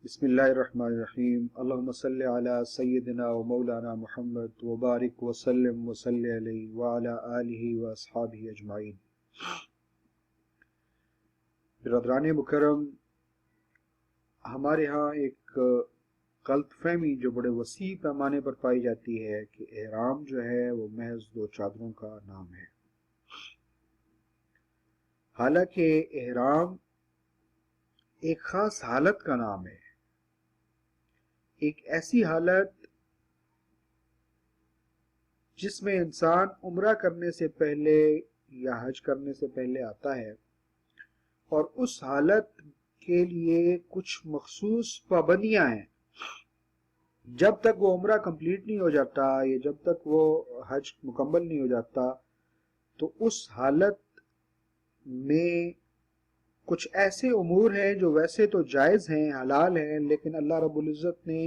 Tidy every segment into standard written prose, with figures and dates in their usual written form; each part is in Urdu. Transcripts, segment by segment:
بسم اللہ الرحمن الرحیم اللہم صلی علی سیدنا و مولانا محمد وبارک وسلم وصلی علیہ وعلی آلہ و اصحابہ اجمعین۔ برادران مکرم، ہمارے ہاں ایک غلط فہمی جو بڑے وسیع پیمانے پر پائی جاتی ہے کہ احرام جو ہے وہ محض دو چادروں کا نام ہے، حالانکہ احرام ایک خاص حالت کا نام ہے، ایک ایسی حالت جس میں انسان عمرہ کرنے سے پہلے یا حج کرنے سے پہلے آتا ہے، اور اس حالت کے لیے کچھ مخصوص پابندیاں ہیں۔ جب تک وہ عمرہ کمپلیٹ نہیں ہو جاتا یا جب تک وہ حج مکمل نہیں ہو جاتا تو اس حالت میں کچھ ایسے امور ہیں جو ویسے تو جائز ہیں، حلال ہیں، لیکن اللہ رب العزت نے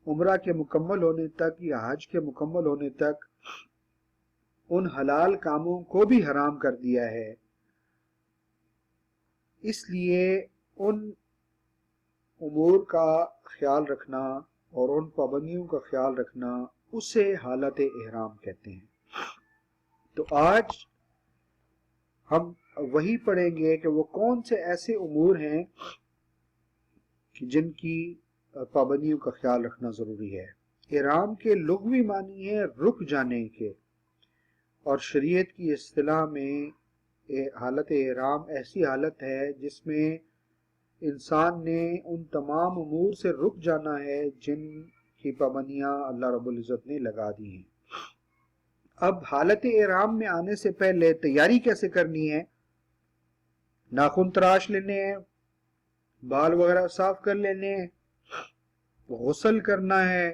عمرہ کے مکمل ہونے تک یا حج کے مکمل ہونے تک ان حلال کاموں کو بھی حرام کر دیا ہے۔ اس لیے ان امور کا خیال رکھنا اور ان پابندیوں کا خیال رکھنا اسے حالت احرام کہتے ہیں۔ تو آج ہم وہی پڑھیں گے کہ وہ کون سے ایسے امور ہیں جن کی پابندیوں کا خیال رکھنا ضروری ہے۔ احرام کے لغوی معنی ہے رک جانے کے، اور شریعت کی اصطلاح میں حالت احرام ایسی حالت ہے جس میں انسان نے ان تمام امور سے رک جانا ہے جن کی پابندیاں اللہ رب العزت نے لگا دی ہیں۔ اب حالت احرام میں آنے سے پہلے تیاری کیسے کرنی ہے؟ ناخن تراش لینے ہیں، بال وغیرہ صاف کر لینے ہیں، غسل کرنا ہے،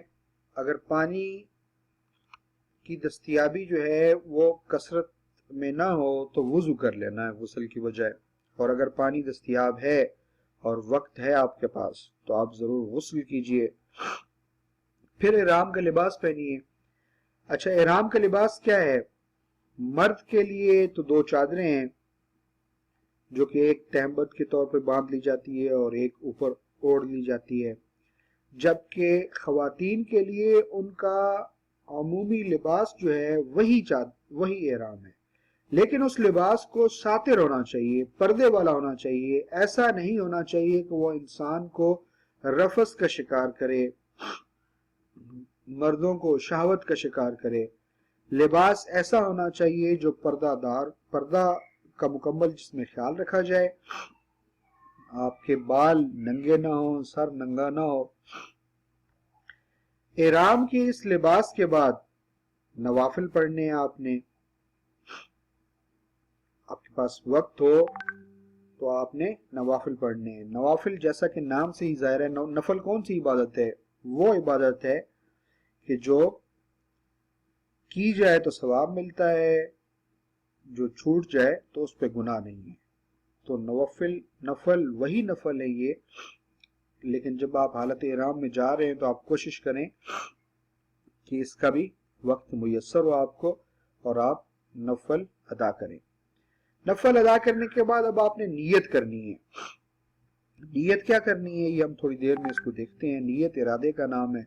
اگر پانی کی دستیابی جو ہے وہ کثرت میں نہ ہو تو وضو کر لینا ہے غسل کی بجائے، اور اگر پانی دستیاب ہے اور وقت ہے آپ کے پاس تو آپ ضرور غسل کیجئے۔ پھر احرام کا لباس پہنیے۔ اچھا، احرام کا لباس کیا ہے؟ مرد کے لیے تو دو چادریں ہیں جو کہ ایک تہمت کے طور پہ باندھ لی جاتی ہے اور ایک اوپر اوڑھ لی جاتی ہے، جبکہ خواتین کے لیے ان کا عمومی لباس جو ہے وہی احرام ہے، لیکن اس لباس کو ساتر ہونا چاہیے، پردے والا ہونا چاہیے۔ ایسا نہیں ہونا چاہیے کہ وہ انسان کو رفث کا شکار کرے، مردوں کو شہوت کا شکار کرے۔ لباس ایسا ہونا چاہیے جو پردہ کا مکمل جس میں خیال رکھا جائے، آپ کے بال ننگے نہ ہوں، سر ننگا نہ ہو۔ احرام کے اس لباس کے بعد نوافل پڑھنے ہیں آپ نے، آپ کے پاس وقت ہو تو آپ نے نوافل پڑھنے ہیں۔ نوافل جیسا کہ نام سے ہی ظاہر ہے، نفل کون سی عبادت ہے؟ وہ عبادت ہے کہ جو کی جائے تو ثواب ملتا ہے، جو چھوٹ جائے تو اس پہ گناہ نہیں ہے۔ تو نفل وہی نفل ہے یہ، لیکن جب آپ حالت احرام میں جا رہے ہیں تو آپ کوشش کریں کہ اس کا بھی وقت میسر ہو آپ کو اور آپ نفل ادا کریں۔ نفل ادا کرنے کے بعد اب آپ نے نیت کرنی ہے۔ نیت کیا کرنی ہے یہ ہم تھوڑی دیر میں اس کو دیکھتے ہیں۔ نیت ارادے کا نام ہے۔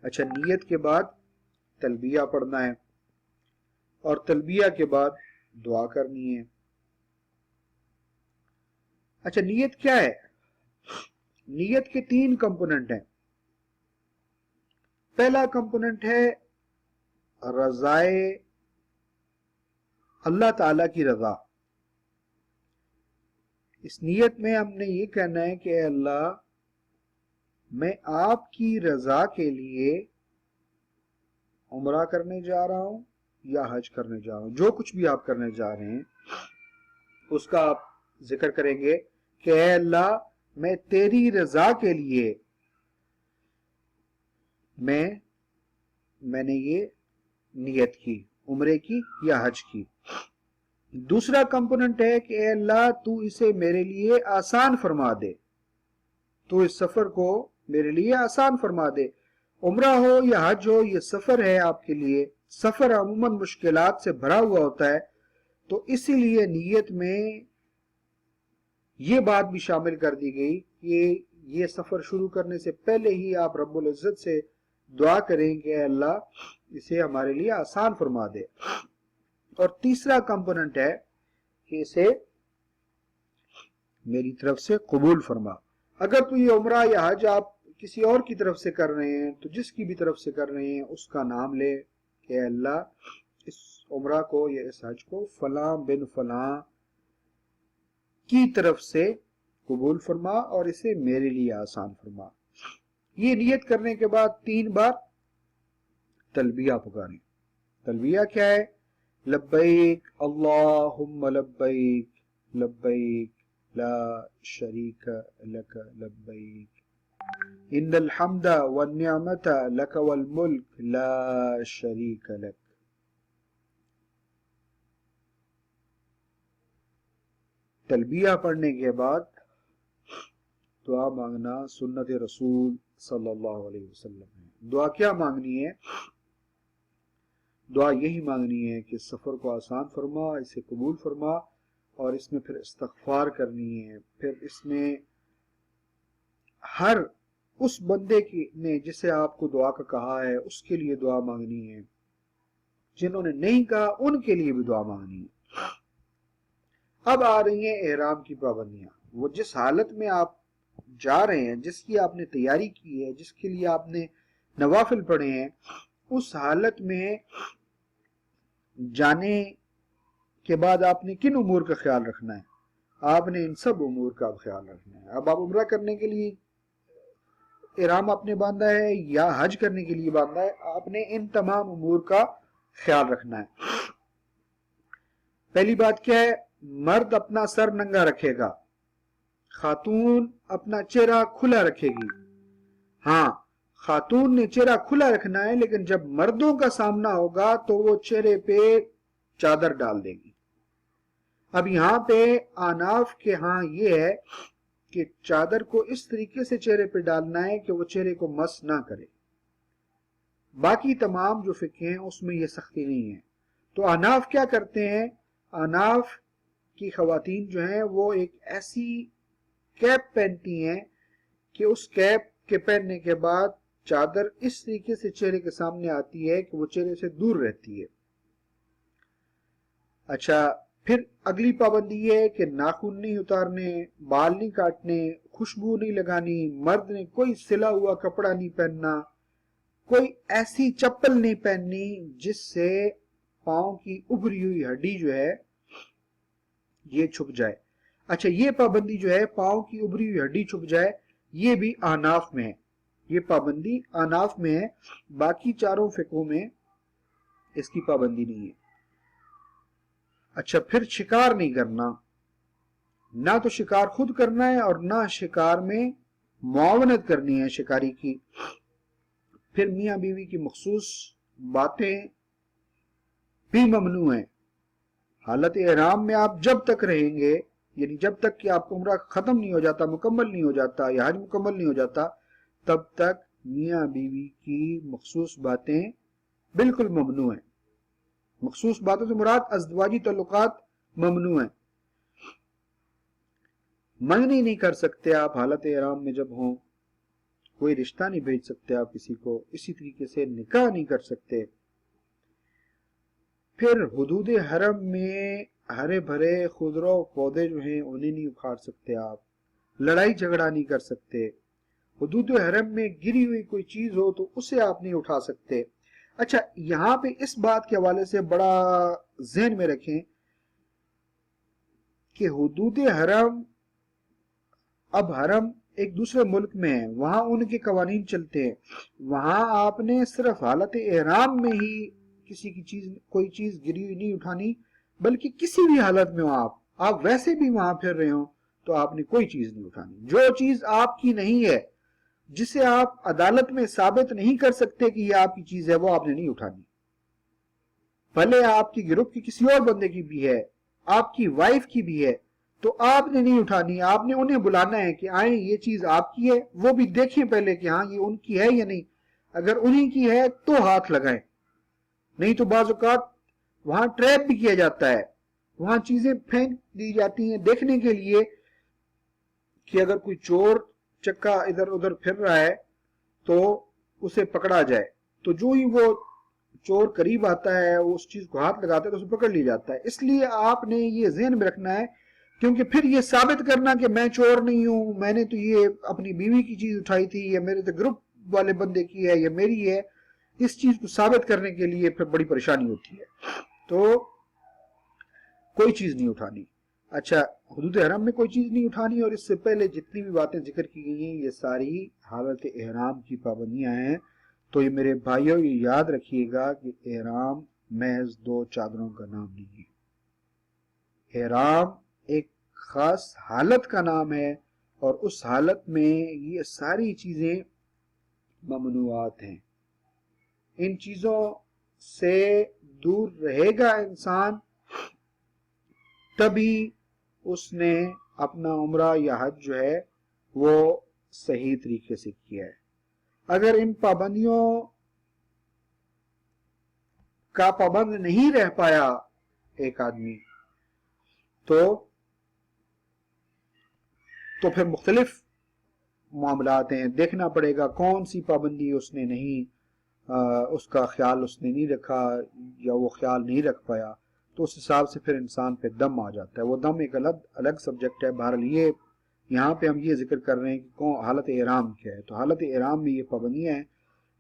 اچھا، نیت کے بعد تلبیہ پڑھنا ہے، اور تلبیہ کے بعد دعا کرنی ہے۔ اچھا، نیت کیا ہے؟ نیت کے تین کمپوننٹ ہیں۔ پہلا کمپوننٹ ہے رضائے اللہ تعالی کی رضا۔ اس نیت میں ہم نے یہ کہنا ہے کہ اے اللہ، میں آپ کی رضا کے لیے عمرہ کرنے جا رہا ہوں یا حج کرنے جا رہا ہوں، جو کچھ بھی آپ کرنے جا رہے ہیں اس کا آپ ذکر کریں گے کہ اے اللہ، میں تیری رضا کے لیے میں نے یہ نیت کی، عمرے کی یا حج کی۔ دوسرا کمپوننٹ ہے کہ اے اللہ، تو اسے میرے لیے آسان فرما دے، تو اس سفر کو میرے لیے آسان فرما دے۔ عمرہ ہو یا حج ہو، یہ سفر ہے آپ کے لیے، سفر عموماً مشکلات سے بھرا ہوا ہوتا ہے، تو اسی لیے نیت میں یہ بات بھی شامل کر دی گئی کہ یہ سفر شروع کرنے سے پہلے ہی آپ رب العزت سے دعا کریں کہ اے اللہ اسے ہمارے لیے آسان فرما دے. اور تیسرا کمپوننٹ ہے کہ اسے میری طرف سے قبول فرما. اگر تو یہ عمرہ یا حج آپ کسی اور کی طرف سے کر رہے ہیں تو جس کی بھی طرف سے کر رہے ہیں اس کا نام لے کہ اے اللہ اس عمرہ کو یا اس حج کو فلاں بن فلاں کی طرف سے قبول فرما اور اسے میرے لیے آسان فرما. یہ نیت کرنے کے بعد 3 بار تلبیہ پکاریں. تلبیہ کیا ہے؟ لبیک اللہم لبیک لبیک لا شریک لک لبیک ان الحمد والنعمت لک والملک لا شریک لک. تلبیہ پڑھنے کے بعد دعا مانگنا سنت رسول صلی اللہ علیہ وسلم ہے. دعا کیا مانگنی ہے؟ دعا یہی مانگنی ہے کہ سفر کو آسان فرما، اسے قبول فرما، اور اس میں پھر استغفار کرنی ہے. پھر اس میں ہر اس بندے نے جسے آپ کو دعا کا کہا ہے اس کے لیے دعا مانگنی ہے، جنہوں نے نہیں کہا ان کے لیے بھی دعا مانگنی ہے. اب آ رہی ہیں احرام کی پابندیاں. وہ جس حالت میں آپ جا رہے ہیں، جس کی آپ نے تیاری کی ہے، جس کے لیے آپ نے نوافل پڑھے ہیں، اس حالت میں جانے کے بعد آپ نے کن امور کا خیال رکھنا ہے؟ آپ نے ان سب امور کا خیال رکھنا ہے. اب آپ عمرہ کرنے کے لیے احرام آپ نے باندھا ہے یا حج کرنے کے لیے باندھا ہے، آپ نے ان تمام امور کا خیال رکھنا ہے. پہلی بات کیا ہے؟ مرد اپنا سر ننگا رکھے گا، خاتون اپنا چہرہ کھلا رکھے گی. ہاں، خاتون نے چہرہ کھلا رکھنا ہے، لیکن جب مردوں کا سامنا ہوگا تو وہ چہرے پہ چادر ڈال دے گی. اب یہاں پہ آناف کے ہاں یہ ہے کہ چادر کو اس طریقے سے چہرے پہ ڈالنا ہے کہ وہ چہرے کو مس نہ کرے. باقی تمام جو فقہ ہیں اس میں یہ سختی نہیں ہے. تو آناف کیا کرتے ہیں؟ آناف کی خواتین جو ہیں وہ ایک ایسی کیپ پہنتی ہیں کہ اس کیپ کے پہننے کے بعد چادر اس طریقے سے چہرے کے سامنے آتی ہے کہ وہ چہرے سے دور رہتی ہے. اچھا، پھر اگلی پابندی یہ ہے کہ ناخن نہیں اتارنے، بال نہیں کاٹنے، خوشبو نہیں لگانی. مرد نے کوئی سلا ہوا کپڑا نہیں پہننا، کوئی ایسی چپل نہیں پہننی جس سے پاؤں کی ابھری ہوئی ہڈی جو ہے یہ چھپ جائے. اچھا، یہ پابندی جو ہے پاؤں کی ابھری ہوئی ہڈی چھپ جائے، یہ بھی آناف میں ہے. یہ پابندی آناف میں ہے، باقی چاروں فقہوں میں اس کی پابندی نہیں ہے. اچھا، پھر شکار نہیں کرنا، نہ تو شکار خود کرنا ہے اور نہ شکار میں معاونت کرنی ہے شکاری کی. پھر میاں بیوی کی مخصوص باتیں بھی ممنوع ہیں. حالت احرام میں آپ جب تک رہیں گے، یعنی جب تک کہ آپ عمرہ ختم نہیں ہو جاتا، مکمل نہیں ہو جاتا یا حج مکمل نہیں ہو جاتا، تب تک میاں بیوی کی مخصوص باتیں بالکل ممنوع ہیں. مخصوص باتوں سے مراد ازدواجی تعلقات ممنوع ہیں. منگنی نہیں کر سکتے آپ حالت احرام میں جب ہوں، کوئی رشتہ نہیں بھیج سکتے آپ کسی کو، اسی طریقے سے نکاح نہیں کر سکتے. پھر حدود حرم میں ہرے بھرے خضرو پودے جو ہیں انہیں نہیں اکھاڑ سکتے آپ، لڑائی جھگڑا نہیں کر سکتے. حدود حرم میں گری ہوئی کوئی چیز ہو تو اسے آپ نہیں اٹھا سکتے. اچھا، یہاں پہ اس بات کے حوالے سے بڑا ذہن میں رکھیں کہ حدود حرم، اب حرم ایک دوسرے ملک میں ہے، وہاں ان کے قوانین چلتے ہیں. وہاں آپ نے صرف حالت احرام میں ہی کسی کی چیز، کوئی چیز گری ہوئی نہیں اٹھانی، بلکہ کسی بھی حالت میں ہو آپ ویسے بھی وہاں پھر رہے ہوں تو آپ نے کوئی چیز نہیں اٹھانی. جو چیز آپ کی نہیں ہے، جسے آپ عدالت میں ثابت نہیں کر سکتے کہ یہ آپ کی چیز ہے، وہ آپ نے نہیں اٹھانی. بھلے آپ کی گروپ کی کسی اور بندے کی بھی ہے، آپ کی وائف کی بھی ہے، تو آپ نے نہیں اٹھانی. آپ نے انہیں بلانا ہے کہ آئیں، یہ چیز آپ کی ہے، وہ بھی دیکھیں پہلے کہ ہاں یہ ان کی ہے یا نہیں. اگر انہیں کی ہے تو ہاتھ لگائیں، نہیں تو بعض اوقات وہاں ٹریپ بھی کیا جاتا ہے، وہاں چیزیں پھینک دی جاتی ہیں دیکھنے کے لیے کہ اگر کوئی چور چکا ادھر ادھر پھر رہا ہے تو اسے پکڑا جائے، تو جو ہی وہ چور قریب آتا ہے وہ اس چیز کو ہاتھ لگاتا ہے تو اسے پکڑ لی جاتا ہے۔ اس لیے آپ نے یہ ذہن میں رکھنا ہے، کیونکہ پھر یہ ثابت کرنا کہ میں چور نہیں ہوں، میں نے تو یہ اپنی بیوی کی چیز اٹھائی تھی، یا میرے تو گروپ والے بندے کی ہے یا میری ہے، اس چیز کو ثابت کرنے کے لیے پھر بڑی پریشانی ہوتی ہے، تو کوئی چیز نہیں اٹھانی۔ اچھا، حدود احرام میں کوئی چیز نہیں اٹھانی، اور اس سے پہلے جتنی بھی باتیں ذکر کی گئی ہیں یہ ساری حالت احرام کی پابندیاں ہیں۔ تو یہ میرے بھائیوں یہ یاد رکھیے گا کہ احرام محض 2 چادروں کا نام نہیں ہے، احرام ایک خاص حالت کا نام ہے، اور اس حالت میں یہ ساری چیزیں ممنوعات ہیں۔ ان چیزوں سے دور رہے گا انسان تبھی اس نے اپنا عمرہ یا حج جو ہے وہ صحیح طریقے سے کیا ہے۔ اگر ان پابندیوں کا پابند نہیں رہ پایا ایک آدمی تو پھر مختلف معاملات ہیں، دیکھنا پڑے گا کون سی پابندی اس نے نہیں اس کا خیال اس نے نہیں رکھا یا وہ خیال نہیں رکھ پایا، تو اس حساب سے پھر انسان پہ دم آ جاتا ہے۔ وہ دم ایک الگ سبجیکٹ ہے، بہرحال یہ یہاں پہ ہم یہ ذکر کر رہے ہیں کہ حالت احرام کیا ہے۔ تو حالت احرام میں یہ پابندیاں ہیں،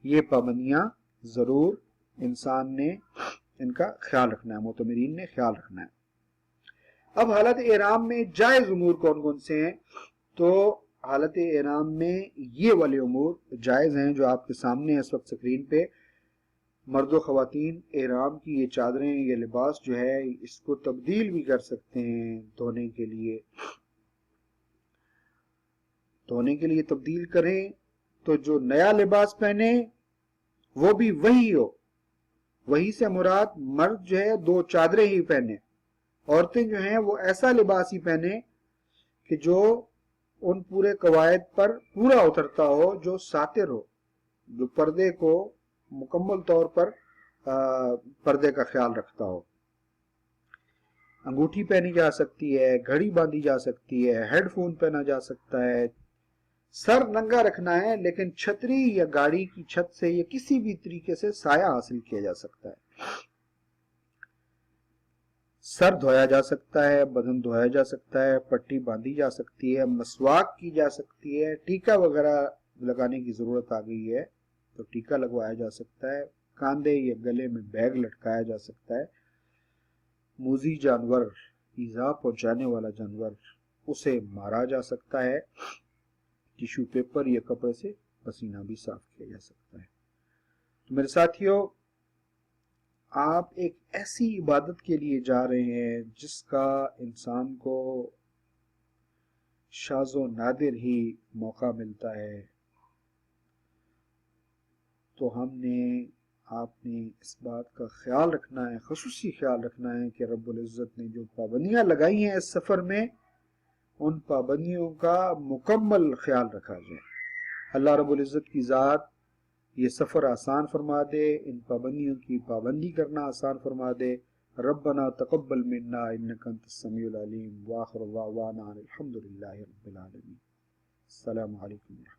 یہ پابندیاں ضرور انسان نے ان کا خیال رکھنا ہے، معتمرین نے خیال رکھنا ہے۔ اب حالت احرام میں جائز امور کون کون سے ہیں؟ تو حالت احرام میں یہ والے امور جائز ہیں جو آپ کے سامنے اس وقت سکرین پہ، مرد و خواتین احرام کی یہ چادریں، یہ لباس جو ہے اس کو تبدیل بھی کر سکتے ہیں دھونے کے لیے تبدیل کریں، تو جو نیا لباس پہنے وہ بھی وہی ہو، وہی سے مراد مرد جو ہے 2 چادریں ہی پہنے، عورتیں جو ہیں وہ ایسا لباس ہی پہنے کہ جو ان پورے قواعد پر پورا اترتا ہو، جو ساتر ہو، جو پردے کو مکمل طور پر پردے کا خیال رکھتا ہو۔ انگوٹھی پہنی جا سکتی ہے، گھڑی باندھی جا سکتی ہے، ہیڈ فون پہنا جا سکتا ہے، سر ننگا رکھنا ہے، لیکن چھتری یا گاڑی کی چھت سے یا کسی بھی طریقے سے سایہ حاصل کیا جا سکتا ہے، سر دھویا جا سکتا ہے، بدن دھویا جا سکتا ہے، پٹی باندھی جا سکتی ہے، مسواک کی جا سکتی ہے، ٹیکا وغیرہ لگانے کی ضرورت آ گئی ہے تو ٹیکا لگوایا جا سکتا ہے، کاندھے یا گلے میں بیگ لٹکایا جا سکتا ہے، موذی جانور، ایذا پہنچانے والا جانور، اسے مارا جا سکتا ہے، ٹیشو پیپر یا کپڑے سے پسینہ بھی صاف کیا جا سکتا ہے۔ تو میرے ساتھیوں، آپ ایک ایسی عبادت کے لیے جا رہے ہیں جس کا انسان کو شاذ و نادر ہی موقع ملتا ہے، تو آپ نے اس بات کا خیال رکھنا ہے، خصوصی خیال رکھنا ہے کہ رب العزت نے جو پابندیاں لگائی ہیں اس سفر میں، ان پابندیوں کا مکمل خیال رکھا جائے۔ اللہ رب العزت کی ذات یہ سفر آسان فرما دے، ان پابندیوں کی پابندی کرنا آسان فرما دے۔ ربنا تقبل منا انک انت السمیع العلیم، وآخر دعوانا الحمد للہ رب العالمین۔ السلام علیکم۔